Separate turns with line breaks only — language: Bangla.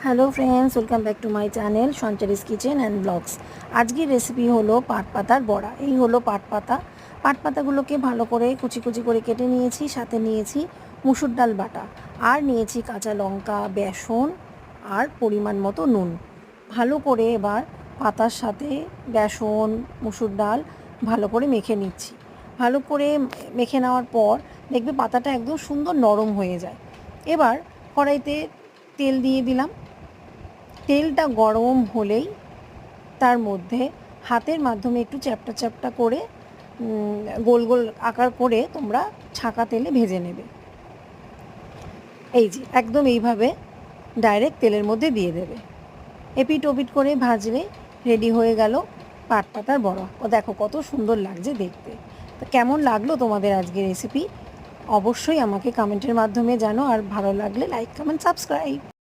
Hello friends, welcome back to my channel Sanchari's kitchen and blogs. আজকের রেসিপি হলো পাট পাতার বড়া। এই হলো পাট পাতা। পাট পাতাগুলোকে ভালো করে কুচি কুচি করে কেটে নিয়েছি, সাথে নিয়েছি মুসুর ডাল বাটা, আর নিয়েছি কাঁচা লঙ্কা, বেসন আর পরিমাণ মতো নুন। ভালো করে এবার পাতার সাথে বেসন, মুসুর ডাল ভালো করে মেখে নিচ্ছি। ভালো করে মেখে নেওয়ার পর দেখবে পাতাটা একদম সুন্দর নরম হয়ে যায়। এবার কড়াইতে তেল দিয়ে দিলাম। তেলটা গরম হলেই তার মধ্যে হাতের মাধ্যমে একটু চ্যাপটা চ্যাপটা করে গোল গোল আকার করে তোমরা ছাঁকা তেলে ভেজে নেবে। এই যে একদম এইভাবে ডাইরেক্ট তেলের মধ্যে দিয়ে দেবে। এপিট ওপিট করে ভাজলে রেডি হয়ে গেল পাট পাতার বড়া। ও দেখো কত সুন্দর লাগছে দেখতে। তো কেমন লাগলো তোমাদের আজকের রেসিপি অবশ্যই আমাকে কমেন্টের মাধ্যমে জানো, আর ভালো লাগলে লাইক, কমেন্ট, সাবস্ক্রাইব।